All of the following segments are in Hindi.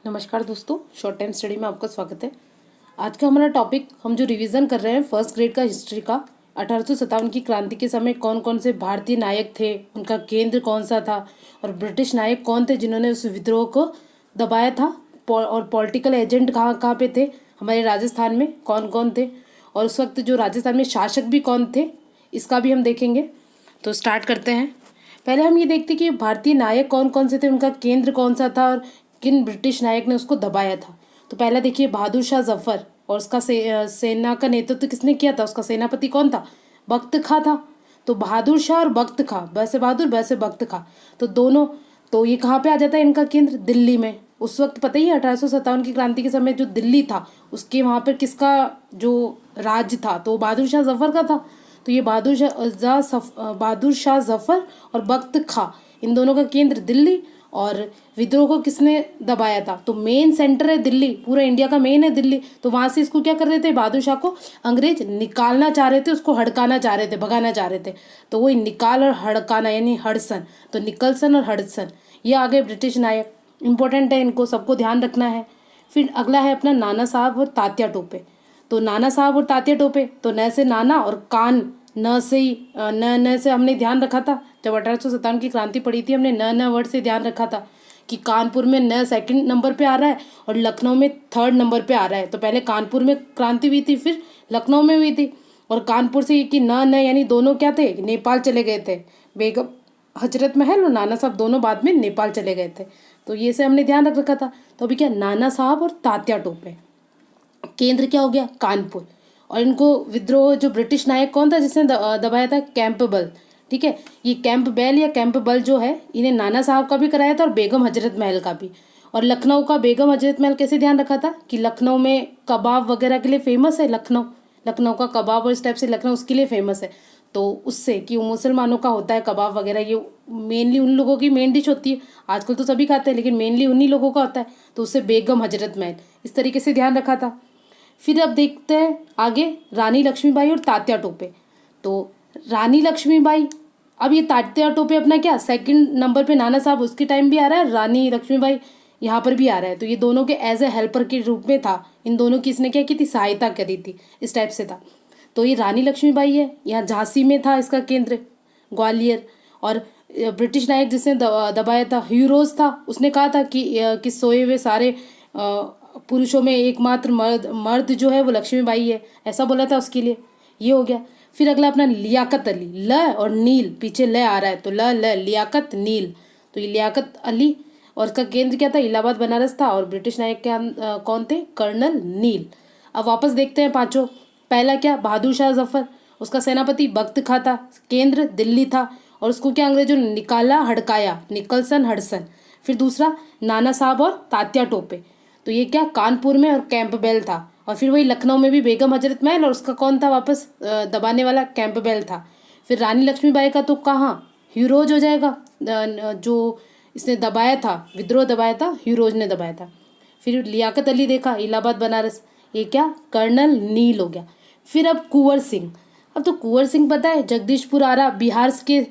नमस्कार दोस्तों, शॉर्ट टाइम स्टडी में आपका स्वागत है। आज का हमारा टॉपिक हम जो रिवीजन कर रहे हैं फर्स्ट ग्रेड का हिस्ट्री का 1857 की क्रांति के समय कौन कौन से भारतीय नायक थे, उनका केंद्र कौन सा था और ब्रिटिश नायक कौन थे जिन्होंने उस विद्रोह को दबाया था, और पॉलिटिकल एजेंट कहाँ कहाँ पे थे, हमारे राजस्थान में कौन कौन थे और उस वक्त जो राजस्थान में शासक भी कौन थे, इसका भी हम देखेंगे। तो स्टार्ट करते हैं। पहले हम ये देखते कि भारतीय नायक कौन कौन से थे, उनका केंद्र कौन सा था और किन ब्रिटिश नायक ने उसको दबाया था। तो पहला देखिए बहादुर शाह जफर, और उसका सेना का नेतृत्व किसने किया था, उसका सेनापति कौन था, बख्त खां था। तो बहादुर शाह और बख्त खां, वैसे बहादुर वैसे बख्त खां, तो दोनों, तो ये कहाँ पे आ जाता है इनका केंद्र, दिल्ली में। उस वक्त पता ही है 1857 की क्रांति के समय जो दिल्ली था उसके वहाँ पर किसका जो राज्य था, तो बहादुर शाह जफर का था। तो ये बहादुर शाह जफर और बख्त खां, इन दोनों का केंद्र दिल्ली, और विद्रोह को किसने दबाया था, तो मेन सेंटर है दिल्ली, पूरा इंडिया का मेन है दिल्ली। तो वहाँ से इसको क्या कर रहे थे, बहादुर शाह को अंग्रेज निकालना चाह रहे थे, उसको हड़काना चाह रहे थे, भगाना चाह रहे थे। तो वही निकाल और हड़काना यानी हडसन, तो निकलसन और हडसन ये आ गए ब्रिटिश नायक। इंपॉर्टेंट है, इनको सबको ध्यान रखना है। फिर अगला है अपना नाना साहब और तात्या टोपे। तो नाना साहब और तात्या टोपे, तो न से नाना और कान, न से ही न से हमने ध्यान रखा था जब 1857 की क्रांति पड़ी थी, हमने न वर्ड से ध्यान रखा था कि कानपुर में न सेकंड नंबर पे आ रहा है और लखनऊ में थर्ड नंबर पे आ रहा है। तो पहले कानपुर में क्रांति हुई थी, फिर लखनऊ में हुई थी, और कानपुर से कि न यानी दोनों क्या थे, नेपाल चले गए थे। बेगम हजरत महल और नाना साहब दोनों बाद में नेपाल चले गए थे। तो ये से हमने ध्यान रख रखा था। तो अभी क्या, नाना साहब और तात्या टोपे, केंद्र क्या हो गया, कानपुर। और इनको विद्रोह जो ब्रिटिश नायक कौन था जिसने दबाया था, कैंपबेल। ठीक है, ये कैंपबेल या कैंपबेल जो है, इन्हें नाना साहब का भी कराया था और बेगम हजरत महल का भी। और लखनऊ का बेगम हजरत महल कैसे ध्यान रखा था कि लखनऊ में कबाब वगैरह के लिए फेमस है, लखनऊ लखनऊ का कबाब और इस टाइप से लखनऊ उसके लिए फेमस है। तो उससे कि वो मुसलमानों का होता है कबाब वगैरह, ये मेनली उन लोगों की मेन डिश होती है। आजकल तो सभी खाते हैं लेकिन मेनली उन्हीं लोगों का होता है, तो उससे बेगम हजरत महल, इस तरीके से ध्यान रखा था। फिर अब देखते हैं आगे रानी लक्ष्मीबाई और तात्या टोपे। तो रानी लक्ष्मीबाई, अब ये तात्या टोपे अपना क्या सेकंड नंबर पे, नाना साहब उसके टाइम भी आ रहा है, रानी लक्ष्मीबाई यहाँ पर भी आ रहा है। तो ये दोनों के एज ए हेल्पर के रूप में था, इन दोनों की इसने क्या की थी, सहायता करी थी, इस टाइप से था। तो ये रानी लक्ष्मीबाई है, यहाँ झांसी में था इसका केंद्र, ग्वालियर। और ब्रिटिश नायक जिसने दबाया था, ह्यूरोज था, उसने कहा था कि सोए हुए सारे पुरुषों में एकमात्र मर्द जो है वो लक्ष्मीबाई है, ऐसा बोला था उसके लिए। ये हो गया। फिर अगला अपना लियाकत अली, ल और नील, पीछे ल आ रहा है तो ल लियाकत नील, तो ये लियाकत अली, और इसका केंद्र क्या था, इलाहाबाद बनारस था, और ब्रिटिश नायक क्या कौन थे, कर्नल नील। अब वापस देखते हैं पांचों। पहला क्या, बहादुर शाह जफर, उसका सेनापति बख्त खां था, केंद्र दिल्ली था, और उसको क्या अंग्रेजों ने निकाला हड़काया, निकलसन हडसन। फिर दूसरा नाना साहब और तात्या टोपे, तो ये क्या कानपुर में और कैंपबेल था। और फिर वही लखनऊ में भी बेगम हजरत महल, और उसका कौन था वापस दबाने वाला, कैंपबेल था। फिर रानी लक्ष्मीबाई का तो कहाँ, ह्यूरोज हो जाएगा, जो इसने दबाया था, विद्रोह दबाया था, ह्यूरोज ने दबाया था। फिर लियाकत अली देखा, इलाहाबाद बनारस, ये क्या कर्नल नील हो गया। फिर अब कुंवर सिंह, अब तो कुंवर सिंह पता है जगदीशपुर आरा बिहार के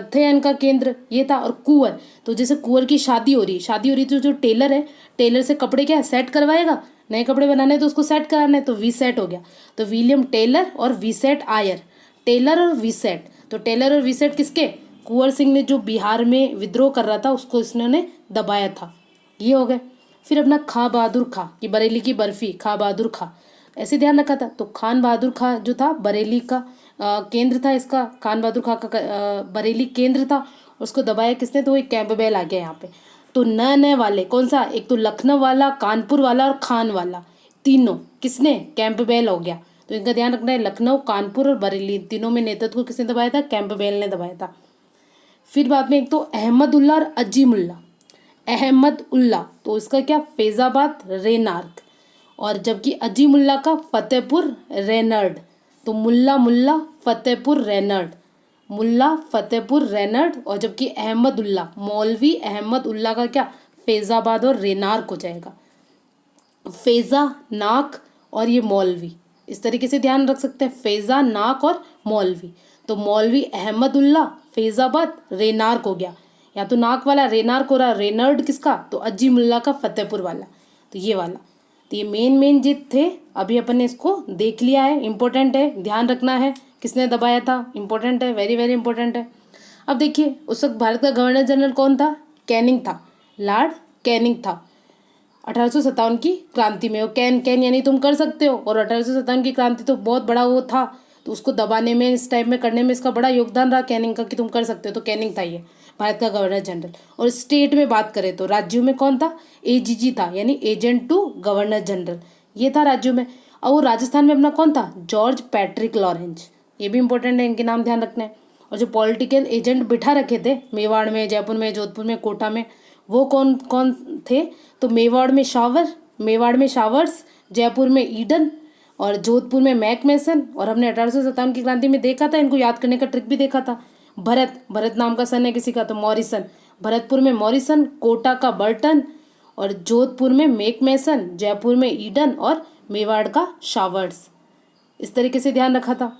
थे, इनका केंद्र ये था। और कुंवर, तो जैसे कुंवर की शादी हो रही तो जो टेलर है, टेलर से कपड़े क्या सेट करवाएगा, नए कपड़े बनाने तो उसको सेट कराना है, तो वी सेट हो गया। तो विलियम टेलर और वी सेट आयर, टेलर और वी सेट, तो टेलर और वी सेट किसके, कुंवर सिंह ने जो बिहार में विद्रोह कर रहा था उसको इसने दबाया था। ये हो गए। फिर अपना खां बहादुर खां की बरेली की बर्फी, खां बहादुर खां, ऐसे ध्यान रखा था। तो खान बहादुर खां जो था बरेली का केंद्र था, इसका खान बहादुर खां का बरेली केंद्र था, उसको दबाया किसने, तो एक कैंपबेल आ गया यहाँ पे। तो न वाले कौन सा, एक तो लखनऊ वाला, कानपुर वाला और खान वाला, तीनों किसने, कैंपबेल हो गया। तो इनका ध्यान रखना है, लखनऊ, कानपुर और बरेली, तीनों में नेतृत्व को किसने दबाया था, कैंपबेल ने दबाया था। फिर बाद में एक तो अहमदुल्ला और अजीमुल्ला, अहमद उल्ला तो इसका क्या, फैजाबाद रेनार्क, और जबकि अजीमुल्ला का फतेहपुर रेनर्ड। तो मुल्ला फतेहपुर रेनर्ड, मुल्ला फतेहपुर रेनर्ड, और जबकि अहमद उल्ला, मौलवी अहमद उल्ला का क्या, फैजाबाद और रेनार्क हो जाएगा। फैजा नाक और ये मौलवी, इस तरीके से ध्यान रख सकते हैं, फैजा नाक और मौलवी। तो मौलवी अहमद उल्ला फैजाबाद रेनार्क हो गया। या तो नाक वाला रेनार कोरा रेनर्ड किसका, तो अज्जी मुल्ला का फतेहपुर वाला, तो ये वाला। तो ये मेन जित थे, अभी अपन ने इसको देख लिया है, इंपॉर्टेंट है, ध्यान रखना है किसने दबाया था, इंपॉर्टेंट है, वेरी वेरी इंपॉर्टेंट है। अब देखिए उस वक्त भारत का गवर्नर जनरल कौन था, कैनिंग था, लॉर्ड कैनिंग था 1857 की क्रांति में। वो कैन यानी तुम कर सकते हो, और 1857 की क्रांति तो बहुत बड़ा वो था, तो उसको दबाने में, इस टाइप में करने में इसका बड़ा योगदान रहा कैनिंग का, कि तुम कर सकते हो, तो कैनिंग था ये भारत का गवर्नर जनरल। और स्टेट में बात करें तो राज्यों में कौन था, एजीजी था, यानी एजेंट टू गवर्नर जनरल, ये था राज्यों में। और वो राजस्थान में अपना कौन था, जॉर्ज पैट्रिक लॉरेंस, ये भी इंपॉर्टेंट है, इनके नाम ध्यान रखना है। और जो पॉलिटिकल एजेंट बिठा रखे थे मेवाड़ में, जयपुर में, जोधपुर में, कोटा में, वो कौन कौन थे, तो मेवाड़ में शावर्स, जयपुर में ईडन, और जोधपुर में मैक मैसन। और हमने 1857 की क्रांति में देखा था, इनको याद करने का ट्रिक भी देखा था। भरत नाम का सन है किसी का, तो मॉरिसन, भरतपुर में मॉरिसन, कोटा का बर्टन, और जोधपुर में मेक मैसन, जयपुर में ईडन, और मेवाड़ का शावर्स। इस तरीके से ध्यान रखा था।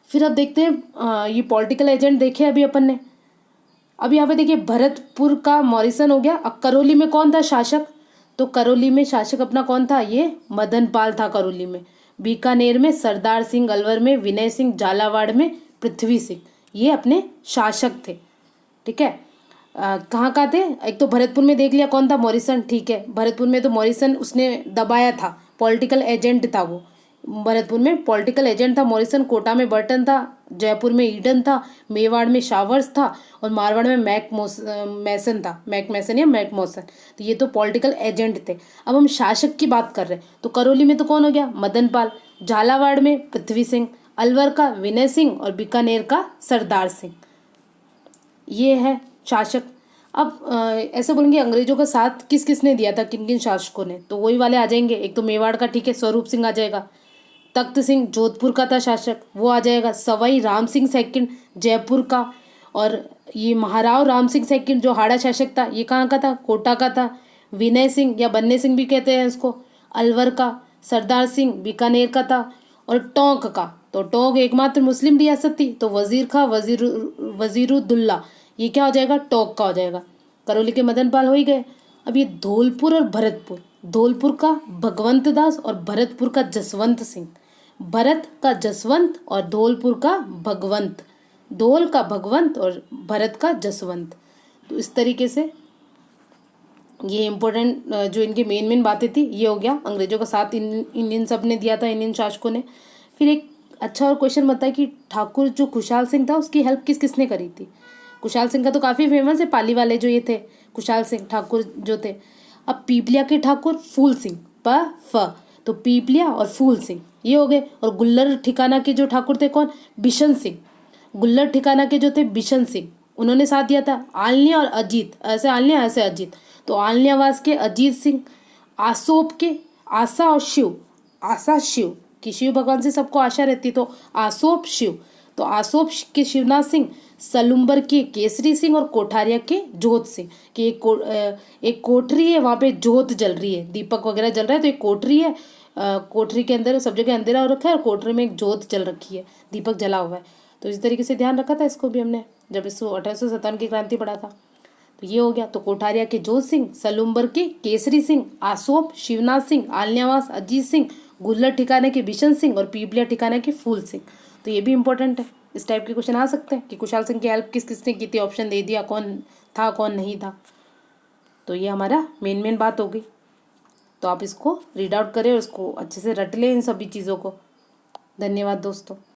फिर अब देखते हैं ये पॉलिटिकल एजेंट देखे अभी अपन ने। अब यहाँ पे देखिए भरतपुर का मॉरिसन हो गया। अब करौली में कौन था शासक, तो करौली में शासक अपना कौन था, ये मदन पाल था करौली में। बीकानेर में सरदार सिंह, अलवर में विनय सिंह, झालावाड़ में पृथ्वी सिंह, ये अपने शासक थे। ठीक है, कहाँ थे, एक तो भरतपुर में देख लिया कौन था, मॉरिसन। ठीक है, भरतपुर में तो मॉरिसन उसने दबाया था, पॉलिटिकल एजेंट था वो, भरतपुर में पॉलिटिकल एजेंट था मॉरिसन। कोटा में बर्टन था, जयपुर में ईडन था, मेवाड़ में शावर्स था, और मारवाड़ में मैसन था, मैक मैसन या मैक मौसन। तो ये तो पॉलिटिकल एजेंट थे। अब हम शासक की बात कर रहे हैं, तो करौली में तो कौन हो गया, मदन पाल, झालावाड़ में पृथ्वी सिंह, अलवर का विनय सिंह, और बीकानेर का सरदार सिंह, ये है शासक। अब ऐसे बोलेंगे अंग्रेजों का साथ किस किसने दिया था, किन किन शासकों ने, तो वही वाले आ जाएंगे। एक तो मेवाड़ का, ठीक है, स्वरूप सिंह आ जाएगा। तख्त सिंह जोधपुर का था शासक, वो आ जाएगा। सवाई राम सिंह सेकंड जयपुर का। और ये महाराव राम सिंह सेकंड जो हाड़ा शासक था, ये कहाँ का था, कोटा का था। विनय सिंह या बन्ने सिंह भी कहते हैं इसको, अलवर का। सरदार सिंह बीकानेर का था। और टोंक का, तो टोंक एकमात्र मुस्लिम रियासत थी, तो वजीर खां वजीरुद्दौला, ये क्या हो जाएगा, टोंक का हो जाएगा। करौली के मदन पाल हो ही गए। अब ये धौलपुर और भरतपुर, धौलपुर का भगवंत दास और भरतपुर का जसवंत सिंह। भरत का जसवंत और धौलपुर का भगवंत, धौल का भगवंत और भरत का जसवंत। तो इस तरीके से ये इम्पोर्टेंट जो इनकी मेन बातें थी, ये हो गया। अंग्रेजों का साथ इन सब ने दिया था, इन शासकों ने। फिर एक अच्छा और क्वेश्चन बताया कि ठाकुर जो खुशहाल सिंह था, उसकी हेल्प किस किसने करी थी। खुशहाल सिंह का तो काफ़ी फेमस है, पाली वाले जो ये थे खुशहाल सिंह ठाकुर जो थे। अब पीपलिया के ठाकुर फूल सिंह, तो पीपलिया और फूल सिंह ये हो गए। और गुल्लर ठिकाना के जो ठाकुर थे कौन, बिशन सिंह। गुल्लर ठिकाना के जो थे बिशन सिंह, उन्होंने साथ दिया था। आलनिया और अजीत, ऐसे आलनिया ऐसे अजीत, तो आलनियावास के अजीत सिंह। आसोप के आशा और शिव, आशा शिव कि शिव भगवान से सबको आशा रहती, तो आसोप शिव, तो आसोप के शिवनाथ सिंह। सलुम्बर के केसरी सिंह। और कोठारिया के जोत सिंह, कि एक कोठरी है, वहाँ पे जोत जल रही है, दीपक वगैरह जल रहा है, तो एक कोठरी है, कोठरी के अंदर सब जगह अंधेरा हो रखा है, और कोठरी में एक जोत जल रखी है, दीपक जला हुआ है। तो इस तरीके से ध्यान रखा था इसको भी हमने, जब इसको 1857 की क्रांति पढ़ा था। तो ये हो गया। तो कोठारिया के जोत सिंह, सलुम्बर के केसरी सिंह, आसोप शिवनाथ सिंह, आलनियावास अजीत सिंह, गुल्लर ठिकाने के बिशन सिंह, और पीपलिया ठिकाने के फूल सिंह। तो ये भी इंपॉर्टेंट है, इस टाइप के क्वेश्चन आ सकते हैं कि खुशहाल सिंह की हेल्प किस किसने की थी, ऑप्शन दे दिया, कौन था कौन नहीं था। तो ये हमारा मेन बात हो गई। तो आप इसको रीड आउट करें और इसको अच्छे से रट लें इन सभी चीज़ों को। धन्यवाद दोस्तों।